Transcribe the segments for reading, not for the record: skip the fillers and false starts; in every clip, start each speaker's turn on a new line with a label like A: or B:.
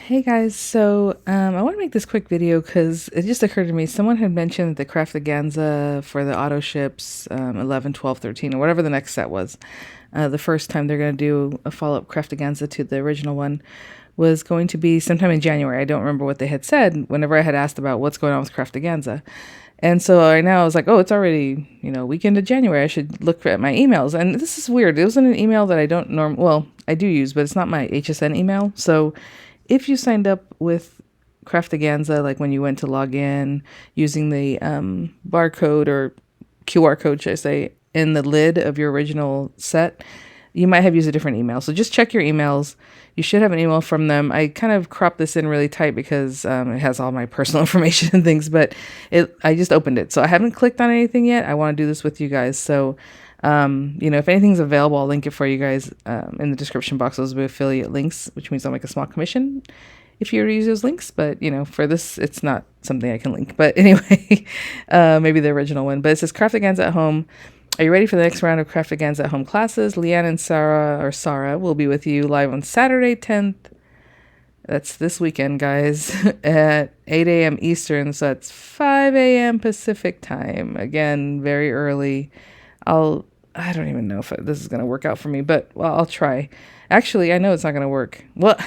A: Hey guys, so I want to make this quick video because it just occurred to me someone had mentioned the Craftaganza for the auto ships 11, 12, 13, or whatever the next set was. The first time they're going to do a follow-up Craftaganza to the original one was going to be sometime in January. I don't remember what they had said whenever I had asked about what's going on with Craftaganza. And so right now I was like, oh, it's already, weekend of January. I should look at my emails. And this is weird. It wasn't an email that I don't well, I do use, but it's not my HSN email. So if you signed up with Craftaganza, like when you went to log in using the barcode or QR code, should I say, in the lid of your original set, you might have used a different email. So just check your emails. You should have an email from them. I kind of cropped this in really tight because it has all my personal information and things, but I just opened it. So I haven't clicked on anything yet. I want to do this with you guys. So, if anything's available, I'll link it for you guys in the description box. Those will be affiliate links, which means I'll make a small commission if you were to use those links. But, for this, it's not something I can link. But anyway, maybe the original one. But it says Craftaganza at Home. Are you ready for the next round of Craftaganza at Home classes? Leanne and Sarah will be with you live on Saturday 10th. That's this weekend, guys, at 8 a.m. Eastern. So that's 5 a.m. Pacific time. Again, very early. I don't even know if this is going to work out for me, but I'll try. Actually, I know it's not going to work. Well,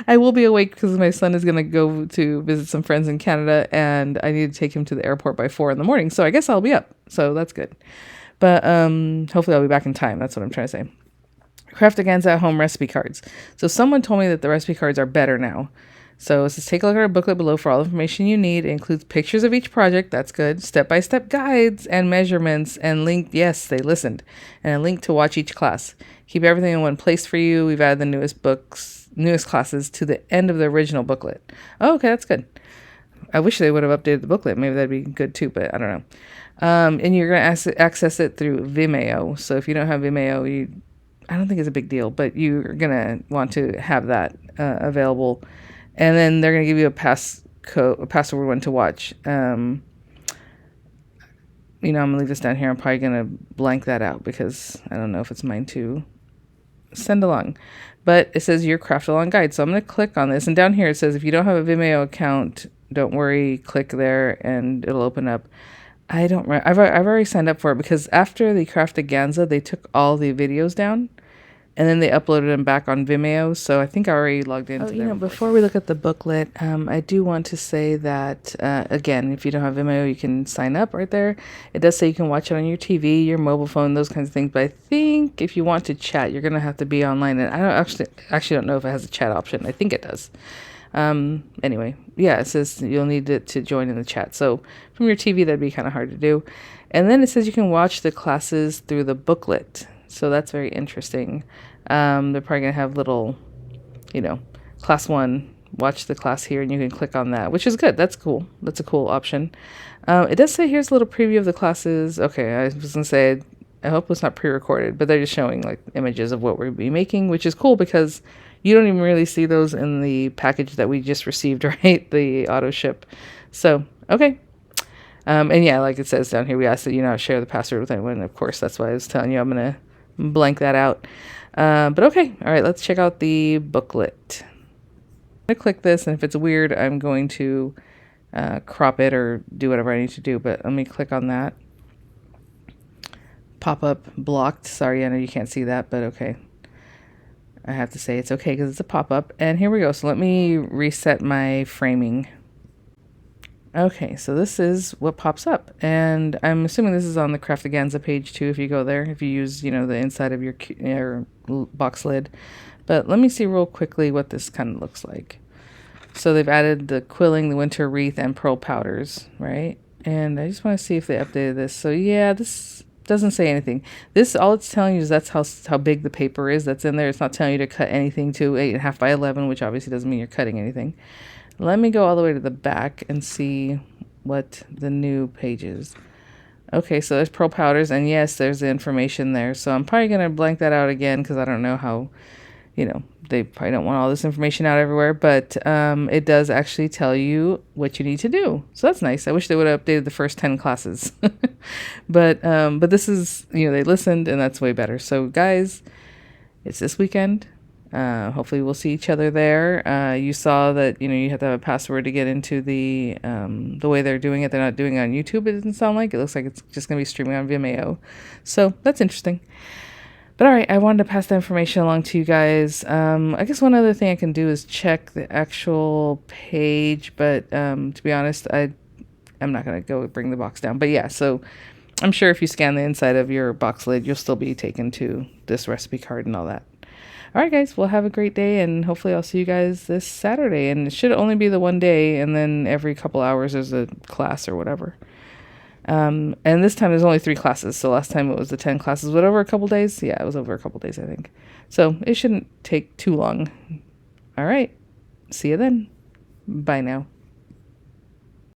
A: I will be awake because my son is going to go to visit some friends in Canada and I need to take him to the airport by 4 in the morning. So I guess I'll be up. So that's good. But hopefully I'll be back in time. That's what I'm trying to say. Craftaganza at Home recipe cards. So someone told me that the recipe cards are better now. So it says, take a look at our booklet below for all the information you need. It includes pictures of each project. That's good. Step-by-step guides and measurements and link. Yes, they listened. And a link to watch each class. Keep everything in one place for you. We've added the newest classes to the end of the original booklet. Oh, okay, that's good. I wish they would have updated the booklet. Maybe that'd be good too, but I don't know. And you're going to access it through Vimeo. So if you don't have Vimeo, I don't think it's a big deal, but you're going to want to have that available. And then they're going to give you a password one to watch. I'm going to leave this down here. I'm probably going to blank that out because I don't know if it's mine to send along. But it says your craft along guide. So I'm going to click on this. And down here it says if you don't have a Vimeo account, don't worry, click there and it'll open up. I've already signed up for it because after the Craftaganza, they took all the videos down. And then they uploaded them back on Vimeo, so I think I already logged into them. Before we look at the booklet, I do want to say that, again, if you don't have Vimeo, you can sign up right there. It does say you can watch it on your TV, your mobile phone, those kinds of things. But I think if you want to chat, you're going to have to be online. And I don't know if it has a chat option. I think it does. Anyway, yeah, it says you'll need it to join in the chat. So from your TV, that'd be kind of hard to do. And then it says you can watch the classes through the booklet. So that's very interesting. They're probably going to have little, class 1, watch the class here, and you can click on that, which is good. That's cool. That's a cool option. It does say here's a little preview of the classes. Okay, I was going to say, I hope it's not pre-recorded, but they're just showing like images of what we'll be making, which is cool because you don't even really see those in the package that we just received, right? The auto ship. So, okay. And yeah, like it says down here, we ask that you not share the password with anyone. Of course, that's why I was telling you I'm going to blank that out. But okay. All right, let's check out the booklet. I'm going to click this, and if it's weird, I'm going to crop it or do whatever I need to do. But let me click on that. Pop-up blocked. Sorry, I know you can't see that, but okay. I have to say it's okay because it's a pop-up. And here we go. So let me reset my framing. Okay, so this is what pops up, and I'm assuming this is on the Craftaganza page too if you go there, if you use, the inside of your box lid. But let me see real quickly what this kind of looks like. So they've added the quilling, the winter wreath, and pearl powders, right? And I just want to see if they updated this. So yeah, this doesn't say anything. This, all it's telling you is that's how big the paper is that's in there. It's not telling you to cut anything to 8.5 by 11, which obviously doesn't mean you're cutting anything. Let me go all the way to the back and see what the new page is. Okay, so there's pearl powders, and yes, there's the information there. So I'm probably going to blank that out again because I don't know how, they probably don't want all this information out everywhere. But it does actually tell you what you need to do. So that's nice. I wish they would have updated the first 10 classes. But this is, they listened, and that's way better. So guys, it's this weekend. Hopefully we'll see each other there. You saw that, you have to have a password to get into the way they're doing it. They're not doing it on YouTube, it doesn't sound like. It looks like it's just going to be streaming on Vimeo. So that's interesting. But all right, I wanted to pass that information along to you guys. I guess one other thing I can do is check the actual page, but to be honest, I'm not going to go bring the box down. But yeah, so I'm sure if you scan the inside of your box lid, you'll still be taken to this recipe card and all that. All right, guys, well, have a great day, and hopefully I'll see you guys this Saturday. And it should only be the one day, and then every couple hours there's a class or whatever. And this time there's only 3 classes. So last time it was the 10 classes. But over a couple days? Yeah, it was over a couple days, I think. So it shouldn't take too long. All right. See you then. Bye now.